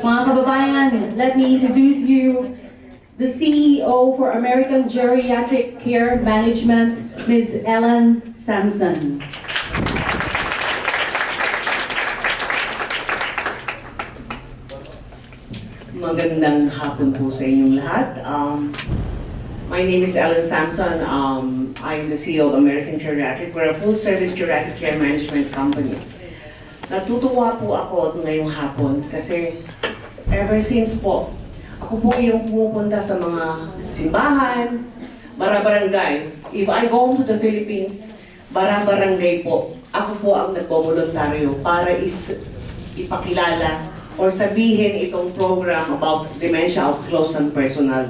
Mga kababayan, let me introduce you the CEO for American Geriatric Care Management, Ms. Samson. Magandang hapon po sa inyong lahat. My name is Samson. I'm the CEO of American Geriatric. We're a full-service geriatric care management company. Natutuwa po ako ngayong hapon kasi ever since po, ako po yung pumupunta sa mga simbahan, barabarangay. If I go home to the Philippines, barabarangay po, ako po ang nagboboluntaryo para ipakilala or sabihin itong program about dementia up close and personal.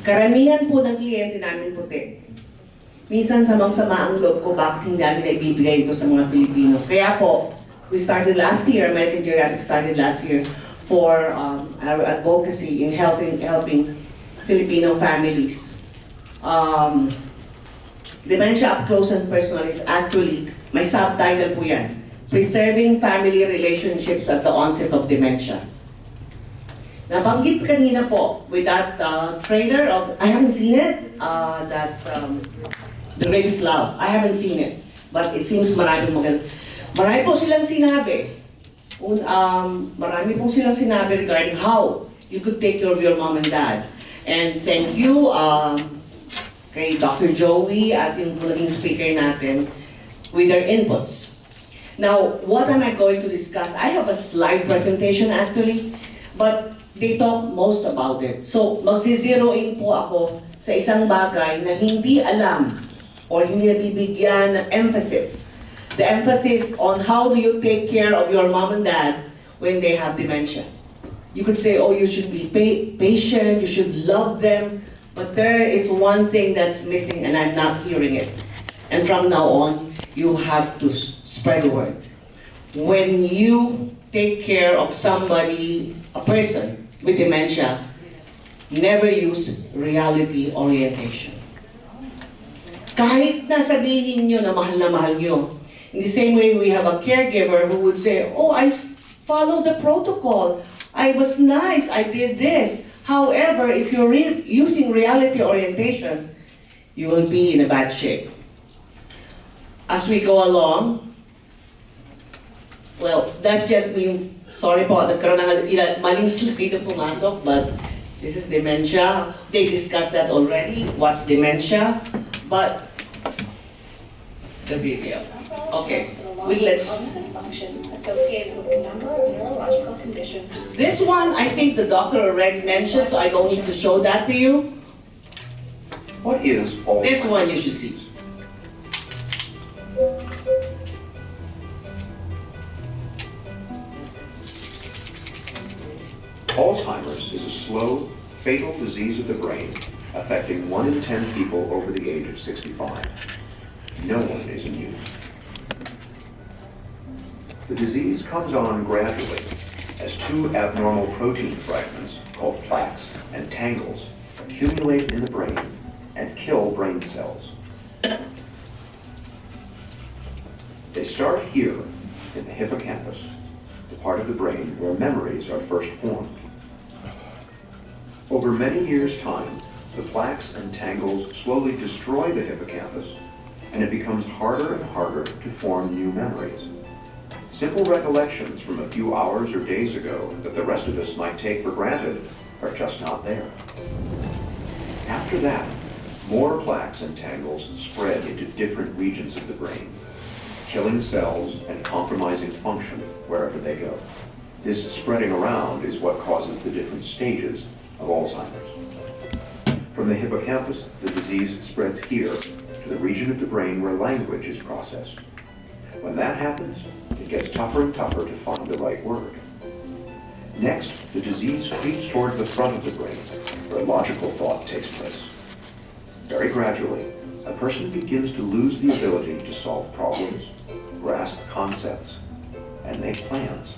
Karamihan po ng kliyente namin puti. Minsan samang-sama ang loob ko bakit hindi namin naibibigay ito sa mga Pilipino. Kaya po, we started last year, American Geriatric started last year for our advocacy in helping Filipino families. Dementia up close and personal is actually, may subtitle po yan, Preserving Family Relationships at the Onset of Dementia. Nabanggit kanina po with that trailer of, I haven't seen it, The Greatest Love. I haven't seen it, but it seems marami po silang sinabi. Marami pong silang sinabi regarding how you could take care of your mom and dad. And thank you kay Dr. Joey at yung naging speaker natin with their inputs. Now, what am I going to discuss? I have a slide presentation actually, but they talk most about it. So, magsi-zero in po ako sa isang bagay na hindi alam or hindi nabibigyan ng emphasis. The emphasis on how do you take care of your mom and dad when they have dementia. You could say, oh, you should be patient, you should love them, but there is one thing that's missing and I'm not hearing it. And from now on, you have to spread the word. When you take care of somebody, a person with dementia, never use reality orientation. Kahit na sabihin nyo na mahal nyo, in the same way we have a caregiver who would say, oh, I followed the protocol, I was nice, I did this. However, if you're using reality orientation, you will be in a bad shape. As we go along, well, that's just me. Sorry po, nagkaroon ng maling slide na pumasok, but this is dementia. They discussed that already, what's dementia, but the video. Okay, let's... associated with a number of neurological conditions. This one, I think the doctor already mentioned, so I don't need to show that to you. What is Alzheimer's? This one you should see. Alzheimer's is a slow, fatal disease of the brain affecting 1 in 10 people over the age of 65. No one is immune. The disease comes on gradually as 2 abnormal protein fragments called plaques and tangles accumulate in the brain and kill brain cells. They start here in the hippocampus, the part of the brain where memories are first formed. Over many years' time, the plaques and tangles slowly destroy the hippocampus, and it becomes harder and harder to form new memories. Simple recollections from a few hours or days ago that the rest of us might take for granted are just not there. After that, more plaques and tangles spread into different regions of the brain, killing cells and compromising function wherever they go. This spreading around is what causes the different stages of Alzheimer's. From the hippocampus, the disease spreads here to the region of the brain where language is processed. When that happens, it gets tougher and tougher to find the right word. Next, the disease creeps toward the front of the brain, where logical thought takes place. Very gradually, a person begins to lose the ability to solve problems, grasp concepts, and make plans.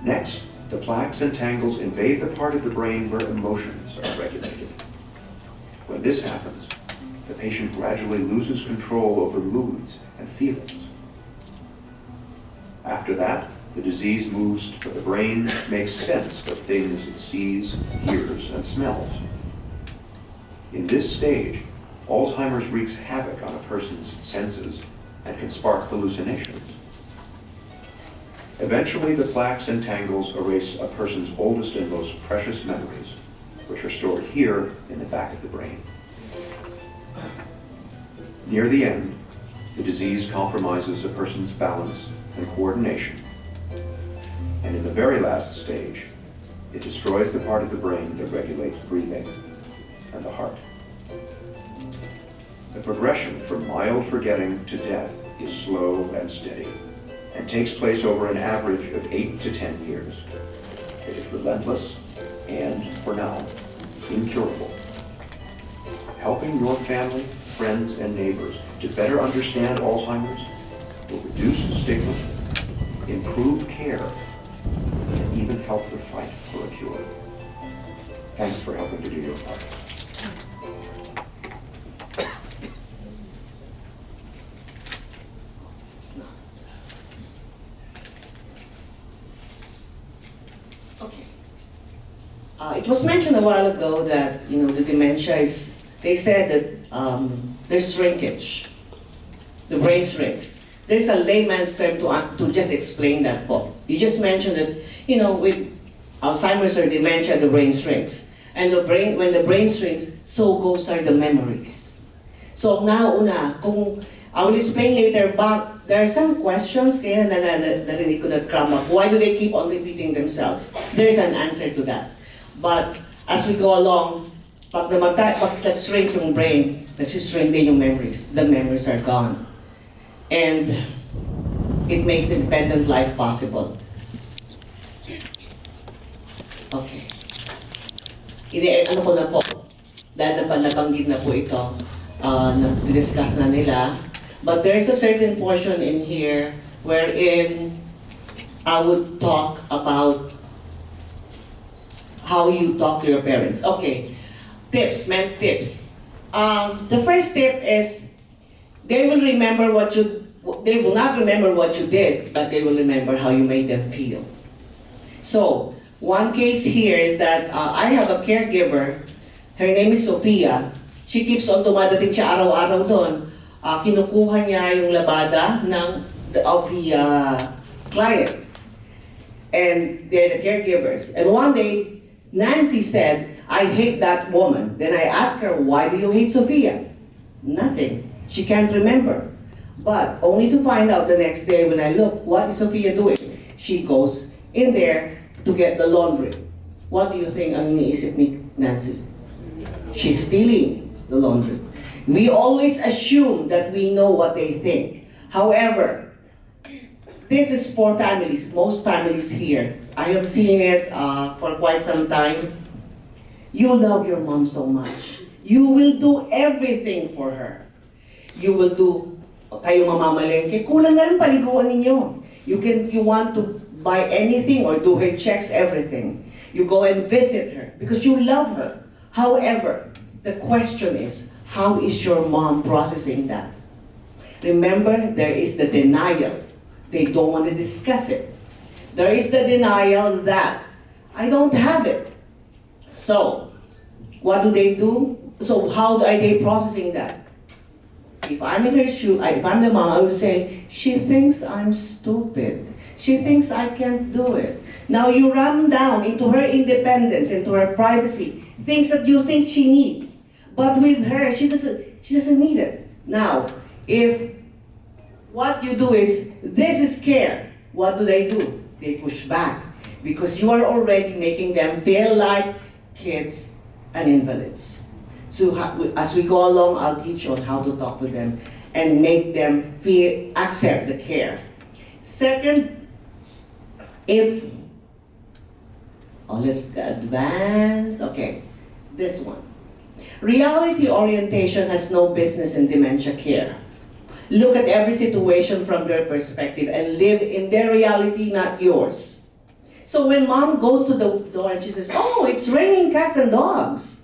Next, the plaques and tangles invade the part of the brain where emotions are regulated. When this happens, the patient gradually loses control over moods and feelings. After that, the disease moves to the brain makes sense of things it sees, hears, and smells. In this stage, Alzheimer's wreaks havoc on a person's senses and can spark hallucinations. Eventually, the plaques and tangles erase a person's oldest and most precious memories, which are stored here in the back of the brain. Near the end, the disease compromises a person's balance and coordination. And in the very last stage, it destroys the part of the brain that regulates breathing and the heart. The progression from mild forgetting to death is slow and steady, and takes place over an average of 8 to 10 years. It is relentless and, for now, incurable. Helping your family, friends, and neighbors to better understand Alzheimer's will reduce the stigma, improve care, and even help the fight for a cure. Thanks for helping to do your part. Okay. It was mentioned a while ago that, the dementia is, they said that there's shrinkage. The brain shrinks. There's a layman's term to just explain that, Paul. You just mentioned that, with Alzheimer's or dementia, the brain shrinks. And when the brain shrinks, so goes are the memories. So now, kung I will explain later, but there are some questions kaya narinig ko na come up. Why do they keep on repeating themselves? There's an answer to that. But as we go along, pag nag-shrink yung brain, nag-shrink din yung memories. The memories are gone. And it makes independent life possible. Okay. Ano ko na po, dahil nabanggit na po ito, na-discuss na nila. But there's a certain portion in here wherein I would talk about how you talk to your parents. Okay, tips. The first tip is they will not remember what you did, but they will remember how you made them feel. So, one case here is that I have a caregiver, her name is Sophia. She keeps on dumadating siya araw-araw doon. Kinukuha niya yung labada of the client. And they're the caregivers. And one day, Nancy said, I hate that woman. Then I asked her, why do you hate Sophia? Nothing. She can't remember. But only to find out the next day when I look, what is Sophia doing? She goes in there to get the laundry. What do you think ang iniisip ni Nancy? She's stealing the laundry. We always assume that we know what they think. However, this is for families, most families here. I have seen it for quite some time. You love your mom so much. You will do everything for her. You will do, kayo mamamalengke, kulang na rin paliguan ninyo. You want to buy anything or do her checks, everything. You go and visit her because you love her. However, the question is, how is your mom processing that? Remember, there is the denial. They don't want to discuss it. There is the denial that I don't have it. So, what do they do? So how are they processing that? If I'm in her shoe, if I'm the mom, I would say, she thinks I'm stupid. She thinks I can't do it. Now you ram down into her independence, into her privacy, things that you think she needs. But with her, she doesn't need it. Now, if what you do is, this is care, what do? They push back. Because you are already making them feel like kids and invalids. So as we go along, I'll teach you on how to talk to them and make them accept the care. Second, let's advance, okay, this one. Reality orientation has no business in dementia care. Look at every situation from their perspective and live in their reality, not yours. So when mom goes to the door and she says, oh, it's raining cats and dogs.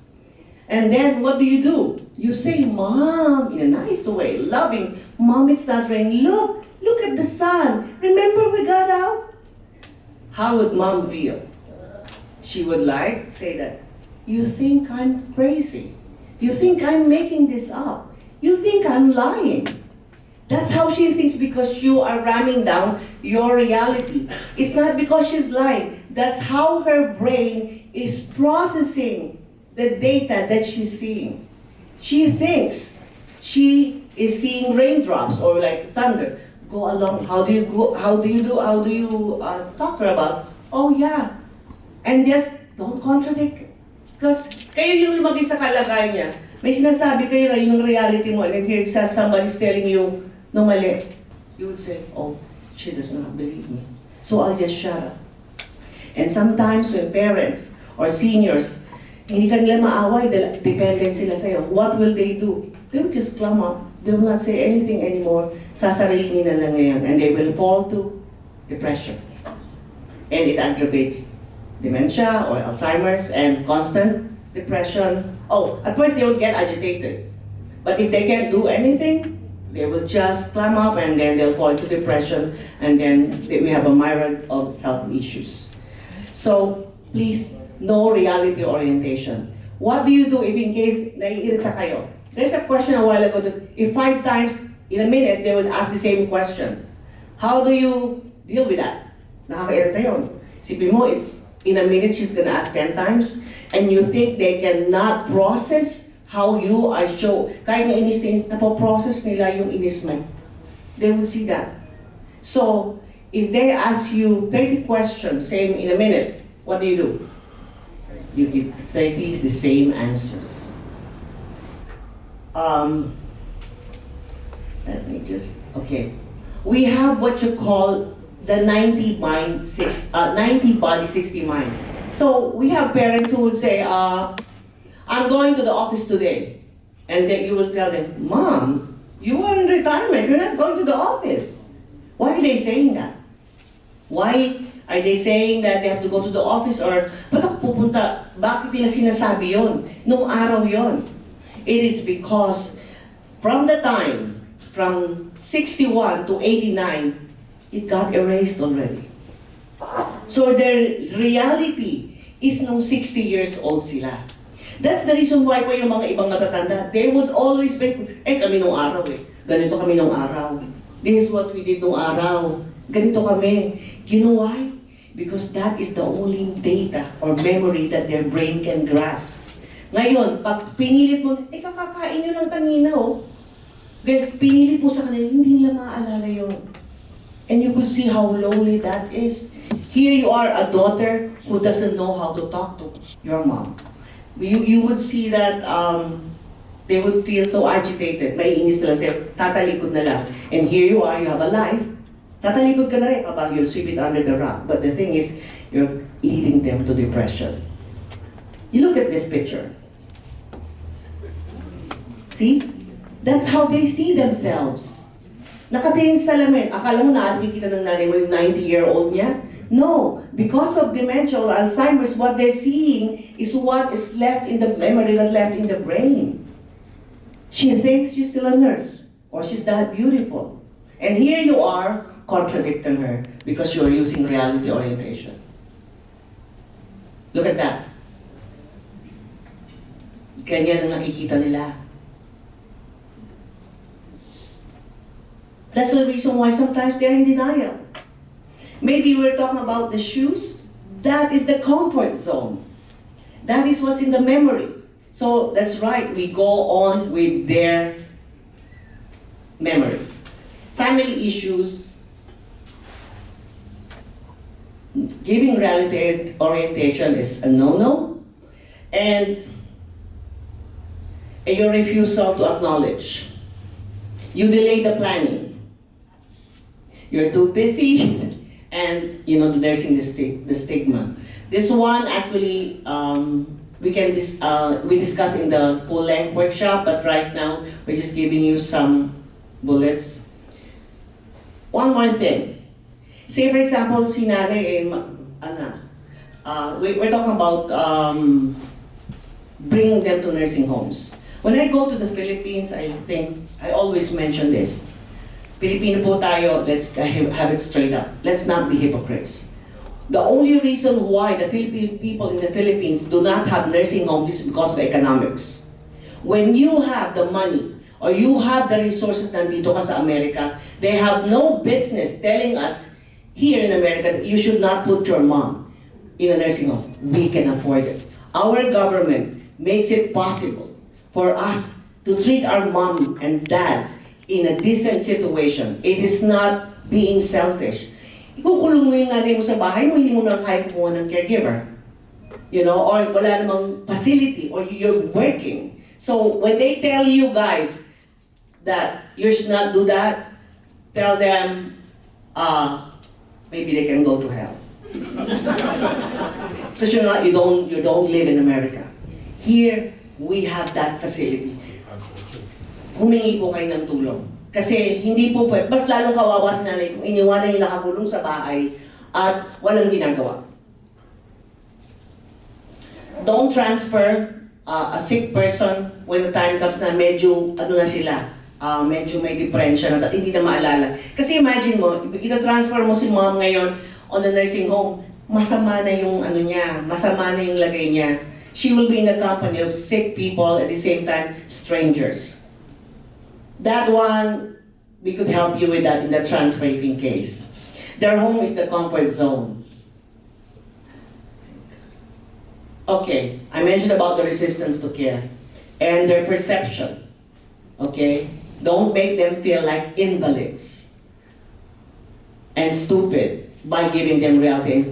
And then what do? You say, Mom, in a nice way, loving, Mom, it's not raining. Look at the sun. Remember we got out? how would mom feel? She would like say that, you think I'm crazy. You think I'm making this up. You think I'm lying. That's how she thinks because you are ramming down your reality. It's not because she's lying. That's how her brain is processing the data that she's seeing. She thinks she is seeing raindrops or like thunder. Go along. How do you talk to her about? Oh yeah. And just don't contradict. Because kayo yung lumagay sa kalagayan niya. May sinasabi kayo na yung reality mo and then here somebody's telling you no mali. You would say, oh, she does not believe me. So I'll just shut up. And sometimes when parents or seniors, hindi ka nila maaway, dependent sila sa'yo. What will they do? They will just clam up. They will not say anything anymore. Sasarilinin na lang ngayon. And they will fall to depression. And it aggravates dementia or Alzheimer's and constant depression. Oh, at first they will get agitated. But if they can't do anything, they will just clam up and then they'll fall into depression and then we have a myriad of health issues. So, please, no reality orientation. What do you do if in case naiirita kayo? There's a question a while ago that if 5 times in a minute they would ask the same question. How do you deal with that? Nakakairita yun. Sipin mo, in a minute she's gonna ask 10 times and you think they cannot process how you are show. Kahit na inis na napoprocess nila yung inis mo. They would see that. So, if they ask you 30 questions, same in a minute, what do? You give 30 the same answers. Let me just, okay. We have what you call the 90 body, 60 mind. So we have parents who would say, I'm going to the office today. And then you will tell them, Mom, you are in retirement, you're not going to the office. Why are they saying that? Why are they saying that they have to go to the office or ba't ako pupunta? Bakit nila sinasabi yun? Nung araw yun. It is because from the time, from 61 to 89, it got erased already. So their reality is nung 60 years old sila. That's the reason why po yung mga ibang matatanda, they would always be, kami nung araw ganito kami nung araw. This is what we did nung araw. Ganito kami. You know why? Because that is the only data or memory that their brain can grasp. Ngayon, pag pinilit mo, kakakain nyo lang kanina, pinilit mo sa kanila, hindi nila maaalala yun. And you could see how lonely that is. Here you are, a daughter who doesn't know how to talk to your mom. You would see that they would feel so agitated. Maiinis na lang sa'yo, tatalikod na lang. And here you are, you have a life. Tatalikod ka na rin, you'll sweep it under the rug. But the thing is, you're leading them to depression. You look at this picture. See? That's how they see themselves. Nakatingin sa salamin. Akala mo nakikita ng nanay mo yung 90-year-old niya? No. Because of dementia or Alzheimer's, what they're seeing is what is left in the memory, not left in the brain. She thinks she's still a nurse or she's that beautiful. And here you are contradicting her because you're using reality orientation. Look at that. Ganyan ang nakikita nila. That's the reason why sometimes they're in denial. Maybe we're talking about the shoes. That is the comfort zone. That is what's in the memory. So that's right, we go on with their memory. Family issues, giving reality orientation is a no-no, and your refusal to acknowledge. You delay the planning. You're too busy, and there's the stigma. This one actually we discuss in the full-length workshop, but right now we're just giving you some bullets. One more thing. Say for example, si nanay we're talking about bringing them to nursing homes. When I go to the Philippines, I always mention this. Pilipino po tayo, let's have it straight up. Let's not be hypocrites. The only reason why the Philippine people in the Philippines do not have nursing homes is because of economics. When you have the money or you have the resources nandito ka sa Amerika, they have no business telling us here in America that you should not put your mom in a nursing home. We can afford it. Our government makes it possible for us to treat our mom and dads in a decent situation. It is not being selfish. Ikukulong mo yung nanay mo sa bahay mo, hindi mo na kaya kumuha ng caregiver. You know, or wala namang facility, or you're working. So when they tell you guys that you should not do that, tell them, maybe they can go to hell. Because you don't live in America. Here, we have that facility. Humingi po kayo ng tulong. Kasi hindi po pwede, mas lalong kawawa si nanay kung iniwanan yung nakakulong sa bahay at walang ginagawa. Don't transfer a sick person when the time comes na medyo, ano na sila, medyo may depression na hindi na maalala. Kasi imagine mo, ita-transfer mo si mom ngayon on the nursing home, masama na yung ano niya, masama na yung lagay niya. She will be in the company of sick people at the same time, strangers. That one, we could help you with that in the transferring case. Their home is the comfort zone. Okay, I mentioned about the resistance to care and their perception. Okay, don't make them feel like invalids and stupid by giving them reality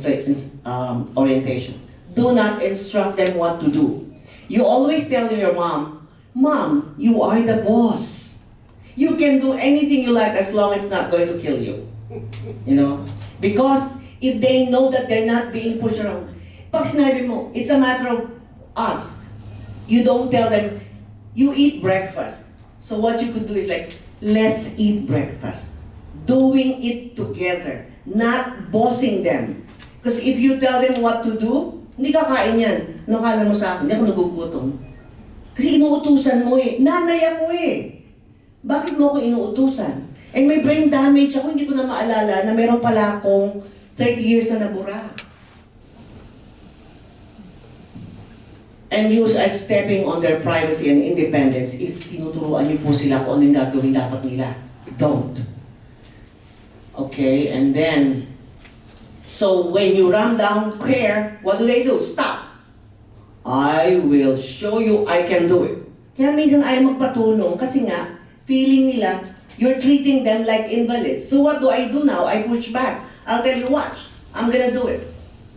orientation. Do not instruct them what to do. You always tell your mom, "Mom, you are the boss. You can do anything you like as long as it's not going to kill you." You know? Because if they know that they're not being pushed around, pag sinabi mo, it's a matter of us. You don't tell them, you eat breakfast. So what you could do is like, let's eat breakfast. Doing it together, not bossing them. Because if you tell them what to do, hindi kakain yan. Ano kala mo sa akin? Hindi ako nagugutom. Kasi inuutusan mo eh. Nanay ako eh. Bakit mo ako inuutusan? And may brain damage ako, hindi ko na maalala na meron pala akong 30 years na nabura. And you are stepping on their privacy and independence if tinuturuan niyo po sila kung ano yung gagawin dapat nila. Don't. Okay, and then, so when you ram down care, what do? Stop. I will show you I can do it. Kaya minsan ayaw magpatulong kasi nga, feeling nila, you're treating them like invalids. So what do I do now? I push back. I'll tell you, watch. I'm gonna do it.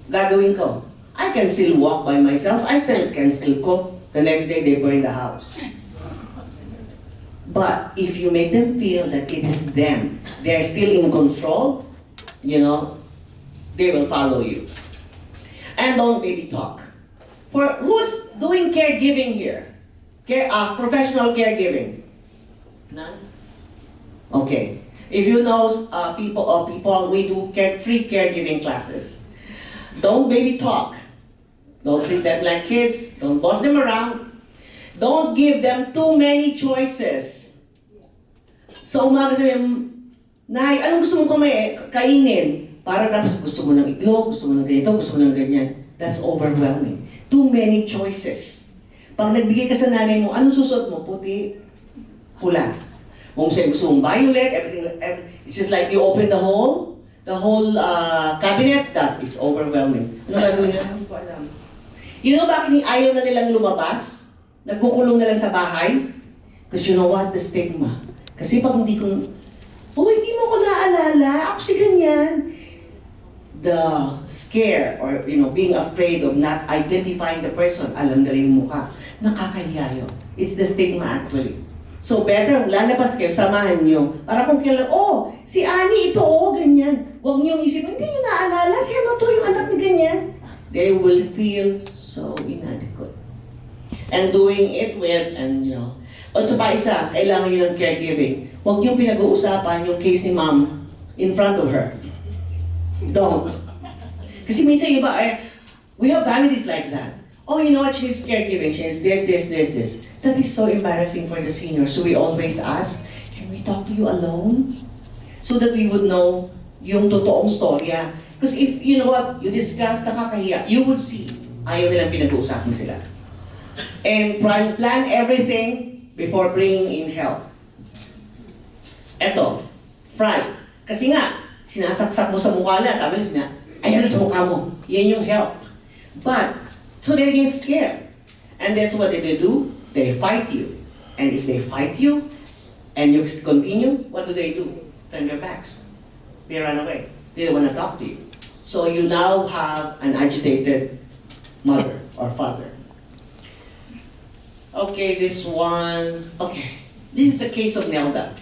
Gagawin ko. I can still walk by myself. I still can cook. The next day, they burn the house. But if you make them feel that it is them, they're still in control, you know, they will follow you. And don't baby talk. For who's doing caregiving here? Professional caregiving? None? Okay. If you know people, we do free caregiving classes. Don't baby talk. Don't treat them like kids. Don't boss them around. Don't give them too many choices. So umaga sabihin, Nay, anong gusto mo kainin? Para tapos gusto mo ng itlog, gusto mo ng ganito, gusto mo ng ganyan. That's overwhelming. Too many choices. Pag nagbigay ka sa nanay mo, anong susuot mo? Puti, pula. Kung sa'yo gusto mong violet, everything, it's just like you open the whole cabinet, that is overwhelming. Ano gagawin niya? Hindi ko alam. You know bakit ayaw na nilang lumabas? Nagkukulong na lang sa bahay? Because you know what? The stigma. Kasi pag hindi ko, hindi mo ko naaalala, ako si ganyan. The scare or being afraid of not identifying the person, alam na rin yung mukha, nakakahiya yun. It's the stigma actually. So better, lalabas kayo, samahan nyo. Para kung kailan, si Annie ito, ganyan. Huwag niyong isipin, hindi nyo naaalala, si ano to, yung anak ni ganyan. They will feel so inadequate. And doing it with, o ito pa isa, kailangan nyo ng caregiving. Huwag niyong pinag-uusapan yung case ni mom in front of her. Don't. Kasi minsan iba, we have families like that. Oh, you know what, she's caregiving, she's this. That is so embarrassing for the seniors. So we always ask, can we talk to you alone? So that we would know yung totoong storya. Because if, you know what, you discuss, nakakahiya, you would see, ayaw nilang pinag-uusapan sila. And plan everything before bringing in help. Eto, fright. Kasi nga, sinasaksak mo sa mukha na, tapos na, ayan na sa mukha mo. Yan yung help. But, so they get scared. And that's what they do. They fight you. And if they fight you, and you continue, what do? Turn their backs. They run away. They don't want to talk to you. So you now have an agitated mother or father. Okay, this one. Okay, this is the case of Nelda.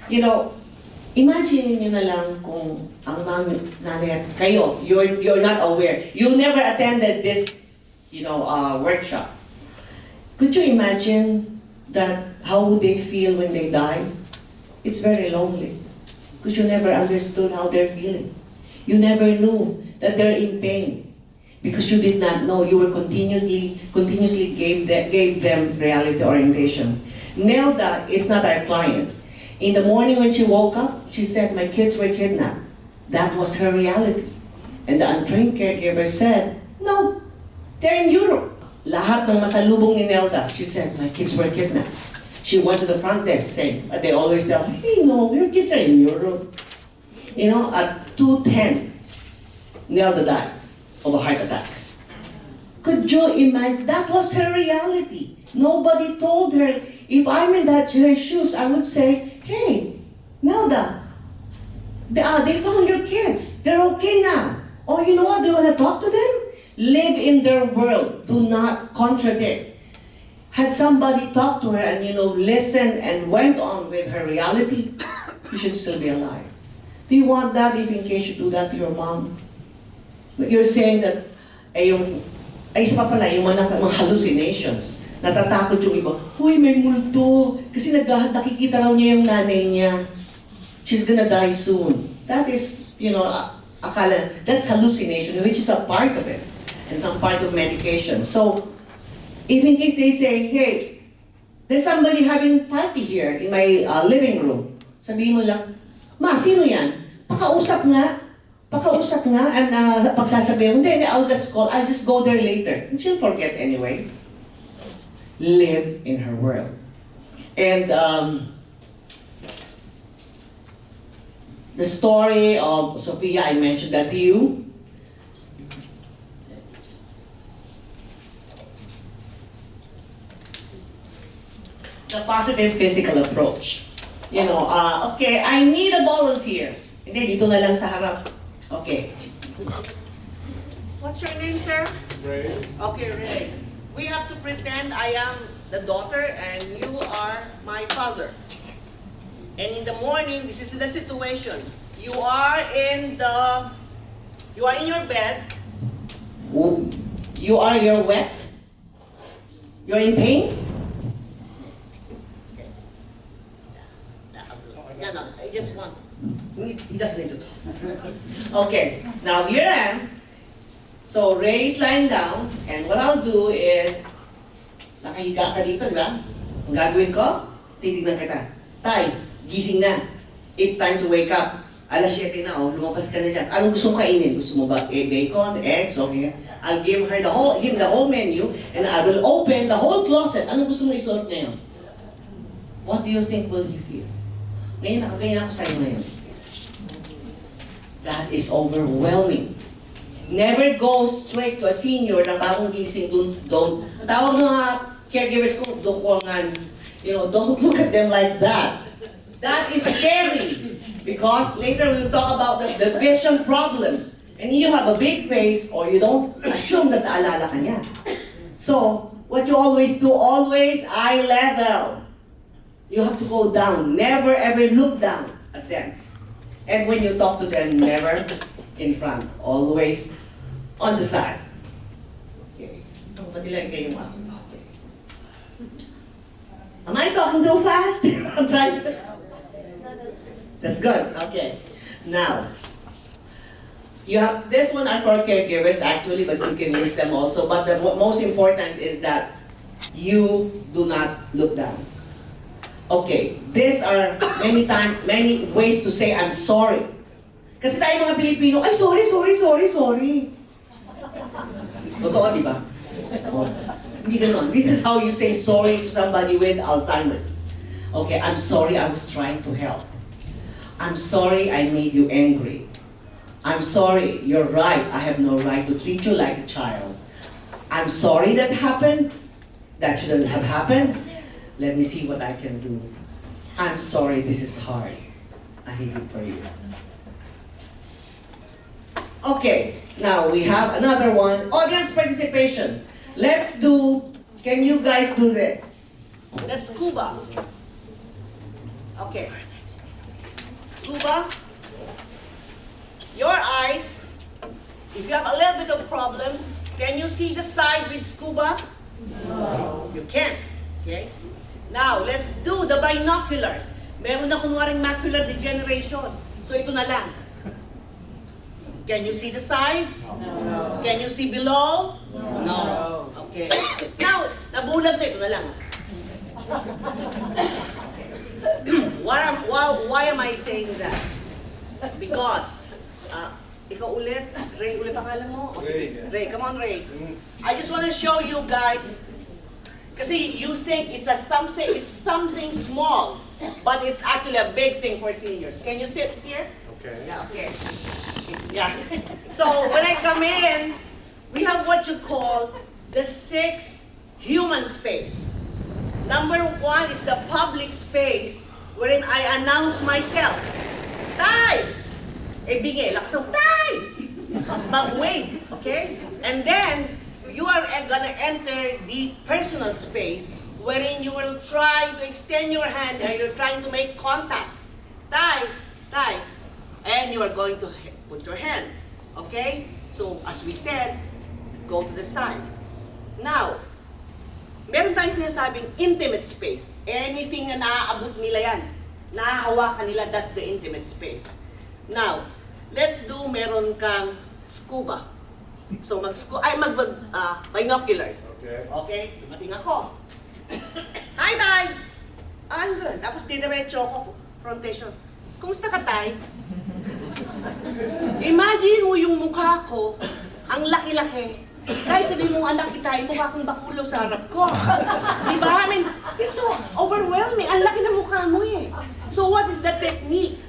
You know, imagine nyo na lang kung ang nanay at kayo, you're not aware. You never attended this, workshop. Could you imagine that how would they feel when they die? It's very lonely. Because you never understood how they're feeling. You never knew that they're in pain. Because you did not know, you were continuously gave them reality orientation. Nelda is not our client. In the morning when she woke up, she said, my kids were kidnapped. That was her reality. And the untrained caregiver said, no, they're in Europe. Lahat ng masalubong ni Nelda, she said, my kids were kidnapped. She went to the front desk saying, they always tell, hey, no, your kids are in Europe. At 2:10, Nelda died of a heart attack. Could you imagine? That was her reality. Nobody told her. If I'm in her shoes, I would say, hey, Nelda, they found your kids. They're okay now. Oh, you know what? Do you want to talk to them? Live in their world. Do not contradict. Had somebody talked to her and, listened and went on with her reality, you should still be alive. Do you want that if in case you do that to your mom? But you're saying that, isa pa pala, yung mga hallucinations. Natatakot yung iba, uy, may multo. Kasi nakikita raw niya yung nanay niya. She's gonna die soon. That is, akala, that's hallucination, which is a part of it. And some part of medication. So, if in case they say, hey, there's somebody having party here in my living room. Sabihin mo lang, ma, sino yan? Pakausap nga. And pagsasabihin, hindi, I'll just call. I'll just go there later. And she'll forget anyway. Live in her world. And the story of Sophia, I mentioned that to you. The positive physical approach. Okay, I need a volunteer. Hindi, dito na lang sa harap. Okay. What's your name, sir? Ray. Okay, Ray. We have to pretend I am the daughter and you are my father. And in the morning, this is the situation. You are in your bed. You're wet. You're in pain. No, I just want, he doesn't need to talk. Okay, now here I am. So Ray is lying down, and what I'll do is, nakahiga ka dito, di ba? Ang gagawin ko, titignan kita. Tay, gising na. It's time to wake up. Alas 7 na, lumabas ka na dyan. Anong gusto mo kainin? Gusto mo ba bacon, eggs, okay? I'll give him the whole menu, and I will open the whole closet. Anong gusto mo isuot ngayon? What do you think will he feel? Ngayon, nakaganyan ako sa'yo ngayon. That is overwhelming. Never go straight to a senior na bagong gising, don't. Tawag mga caregivers ko, dukuangan. Don't look at them like that. That is scary. Because later we'll talk about the vision problems. And you have a big face or you don't assume that naalala ka niya. So, what you always do, always eye level. You have to go down. Never ever look down at them. And when you talk to them, never in front. Always on the side. Okay. So, padilan kayo mga. Okay. Am I talking too fast? I'm trying to... That's good. Okay. Now, you have this one are for caregivers actually, but you can use them also. But the most important is that you do not look down. Okay, these are many ways to say I'm sorry. Kasi tayo mga Pilipino, ay sorry. Totoo, di ba? Oh. Hindi ganon. This is how you say sorry to somebody with Alzheimer's. Okay, I'm sorry I was trying to help. I'm sorry I made you angry. I'm sorry, you're right, I have no right to treat you like a child. I'm sorry that happened. That shouldn't have happened. Let me see what I can do. I'm sorry, this is hard. I hate it for you. Okay, now we have another one. Audience participation. Let's do, can you guys do this? The scuba. Okay. Scuba. Your eyes. If you have a little bit of problems, can you see the side with scuba? No. You can't. Okay? Now, let's do the binoculars. Meron na kunwaring macular degeneration. So ito na lang. Can you see the sides? No. Can you see below? No. Okay. Now, nabulag na ito na lang. Why am I saying that? Because, ikaw ulit, Ray, ulit pangalan mo? O sige, Ray, come on Ray. I just want to show you guys, kasi you think it's something small, but it's actually a big thing for seniors. Can you sit here? Okay. Yeah, okay. Yeah. So when I come in, we have what you call the 6 human space. Number 1 is the public space wherein I announce myself. Tay! Eh, bigay, lakas ng tay! Mag-wave, okay? And then, you are gonna enter the personal space wherein you will try to extend your hand and you're trying to make contact. Tay! Tay! And you are going to put your hand. Okay? So, as we said, go to the side. Now, meron tayong sinasabing intimate space. Anything na naaabot nila yan. Nahahawakan nila, that's the intimate space. Now, let's do, meron kang scuba. So, binoculars. Okay. Okay? Dumating ako. Hi, Tay! I'm good. Tapos didiretso ako, frontation. Kumusta ka, Tay? Imagine mo yung mukha ko, ang laki-laki. Kahit sabihin mo, ang laki tayo, mukha kong bakulo sa harap ko. Diba? I mean, it's so overwhelming. Ang laki ng mukha mo eh. So what is the technique?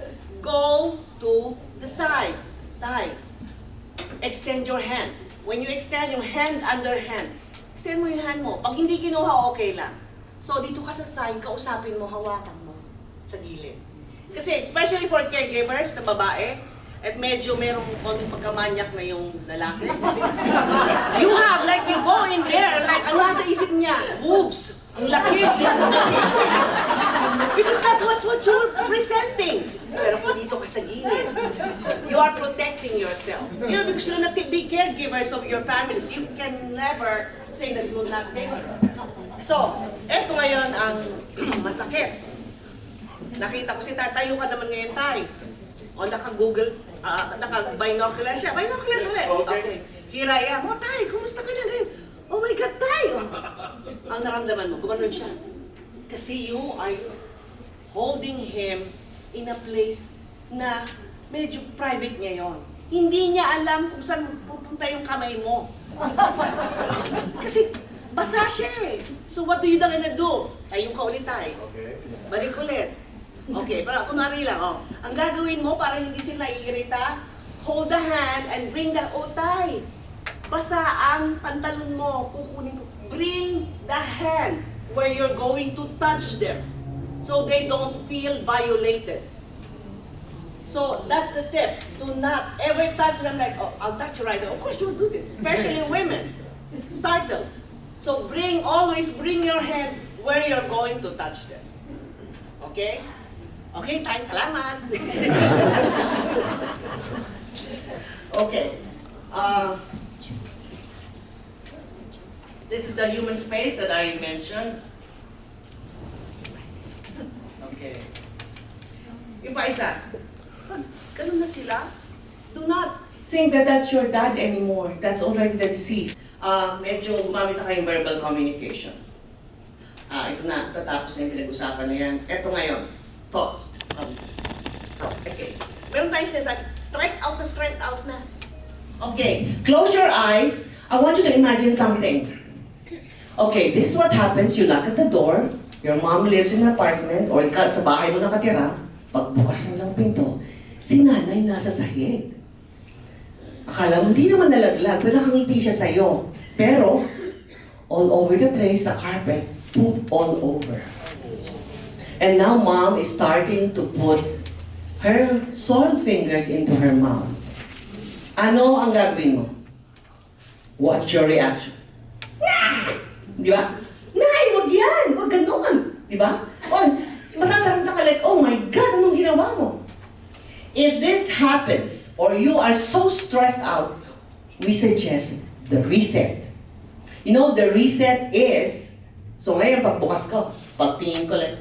Go to the side. Tay. Extend your hand. When you extend your hand under hand, extend mo yung hand mo. Pag hindi kinuha, okay lang. So dito ka sa side, kausapin mo, hawakan mo sa gilid. Kasi especially for caregivers na babae, at medyo merong konting pagkamanyak na yung lalaki. You have, like, you go in there, like, ano sa isip niya? Boobs. Ang laki. Because that was what you're presenting. Pero kung dito ka sa gilid, you are protecting yourself. You know, because you're not the big caregivers of your families, you can never say that you will not take it. So, eto ngayon ang masakit. Nakita ko si tatayo ka naman ngayon, Tay. O naka-Google, naka-binocular siya. Binoculars ulit. Okay. Here I am. Oh, Tay, kumusta ka na ngayon? Oh my God, Tay! Ang naramdaman mo, gumanon siya. Kasi you are holding him in a place na medyo private niya yon. Hindi niya alam kung saan pupunta yung kamay mo. Kasi basa siya eh. So what do you gonna do? Tayo ka ulit, Tay. Okay. Balik ulit. Okay, pero kunwari lang, oh. Ang gagawin mo para hindi sila naiirita, hold the hand and bring the, oh, Tay, basa ang pantalon mo, kukunin ko. Bring the hand where you're going to touch them so they don't feel violated. So that's the tip. Do not ever touch them like, oh, I'll touch you right now. Of course you will do this, especially women. Startle. So always bring your hand where you're going to touch them. Okay? Okay, Tay, salamat. Okay. This is the human space that I mentioned. Okay. Yung pa isa, pag ganun na sila, do not think that that's your dad anymore. That's already the deceased. Medyo gumamit na kayong verbal communication. Ito na, tatapos na yung pinag-usapan na yan. Ito ngayon, thoughts. Okay. Meron tayong sinasabi, stressed out na. Okay, close your eyes. I want you to imagine something. Okay, this is what happens. You knock at the door. Your mom lives in an apartment or sa bahay mo nakatira. Pagbukas mo lang pinto, si nanay nasa sahig. Akala mo, hindi naman nalaglag. Wala kang ngiti siya sa'yo. Pero, all over the place, sa carpet, poop all over. And now mom is starting to put her soiled fingers into her mouth. Ano ang gagawin mo? What's your reaction? Nah! Di ba? Nay, wag yan! Wag ganon! Di ba? O, masasaranta ka like, oh my God, anong ginawa mo? If this happens, or you are so stressed out, we suggest the reset. You know, the reset is, so ngayon, pagbukas ko, pagtingin ko lang,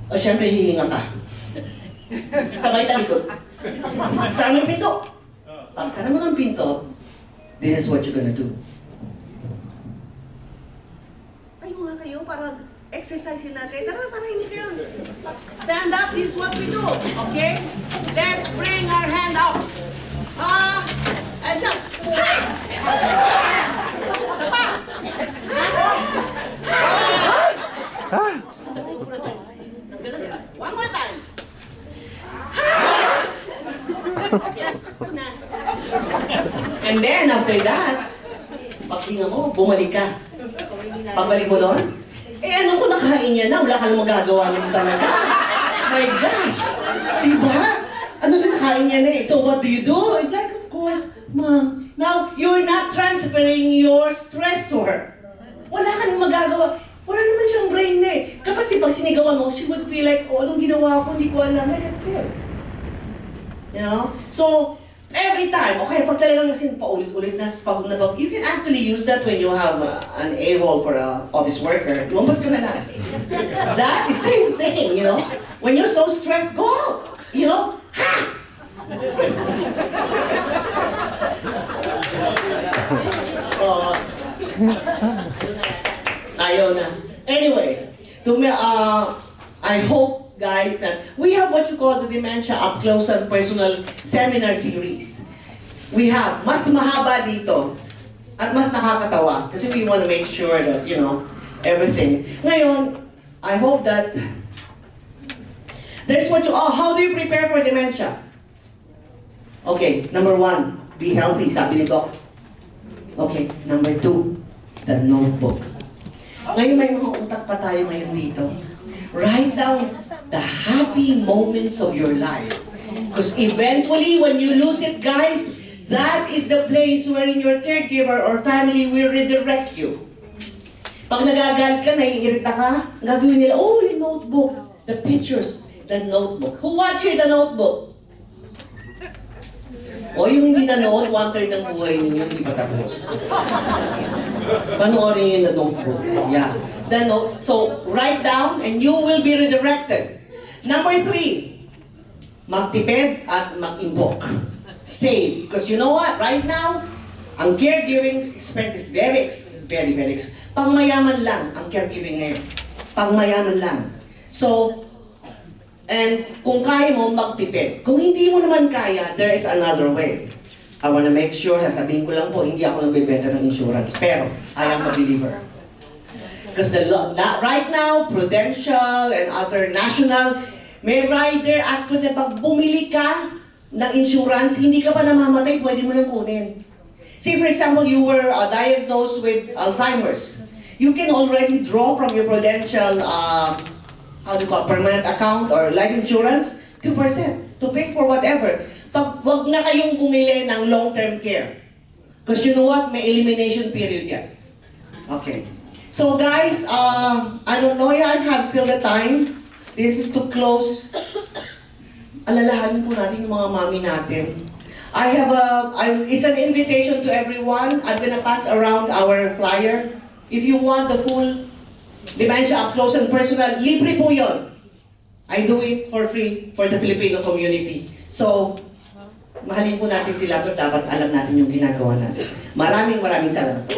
o syempre, hihinga ka. Sabay talikod. Saan yung pinto? Pag saan mo ng pinto, this is what you're gonna do. Tayo nga kayo para exercise natin. Tara, para hindi kayo. Stand up, this is what we do. Okay? Let's bring our hand up. And jump. Sapa. One more time. Okay. And then, after that, paghinga mo, bumalik ka. Pagbalik mo doon, ano kung nakain niya na, wala ka nang magagawa naman talaga. My gosh! Diba? Ano na nakain niya na eh. So what do? It's like, of course, Mom, now, you're not transferring your stress to her. Wala ka nang magagawa. Wala naman siyang brain na eh. Kasi pag sinigawan mo, she would feel like, oh, anong ginawa ko, hindi ko alam. I can feel. You know? So, every time, okay, pag talagang kasi paulit-ulit na pagod na pagod, you can actually use that when you have an AWOL for an office worker. Lumabas ka na lang. That is the same thing, you know? When you're so stressed, go out! You know? Ha! Ayaw na. Anyway, I hope, guys, that we have what you call the Dementia Up Close and Personal Seminar Series. We have, mas mahaba dito at mas nakakatawa kasi we want to make sure that, you know, everything. Ngayon, I hope that there's what you, how do you prepare for dementia? Okay, number 1, be healthy, sabi ni Doc. Okay, number 2, the notebook. Ngayon may mga utak pa tayo ngayon dito. Write down the happy moments of your life. Because eventually, when you lose it, guys, that is the place wherein your caregiver or family will redirect you. Pag nagagalit ka, naiirita ka, gagawin nila, oh, yung notebook, the pictures, the notebook. Who watched here the notebook? O yung hindi nanood, 1/3 ng buhay ninyo, hindi pa tapos. Panoorin yung notebook. Yeah. The note. So, write down and you will be redirected. Number 3, magtipid at mag-invoke. Save. Because you know what? Right now, ang caregiving expense is very pangmayaman lang ang caregiving ngayon. Pangmayaman lang. So, and kung kaya mo, magtipid. Kung hindi mo naman kaya, there is another way. I wanna make sure, sasabihin ko lang po, hindi ako nagbebenta ng insurance. Pero, I am a believer. Because right now, Prudential and other national, may rider actually na pag bumili ka ng insurance, hindi ka pa namamatay, pwede mo nang kunin. See, for example, you were diagnosed with Alzheimer's. You can already draw from your Prudential permanent account or life insurance, 2% to pay for whatever. Wag na kayong bumili ng long-term care. Because you know what? May elimination period yan. Okay. So guys, I don't know, I have still the time. This is to close. Alalahanin po natin yung mga mami natin. It's an invitation to everyone. I'm gonna pass around our flyer. If you want the full Dementia Up Close and Personal, libre po yun. I do it for free for the Filipino community. So, mahalin po natin sila, pero dapat alam natin yung ginagawa natin. Maraming salamat.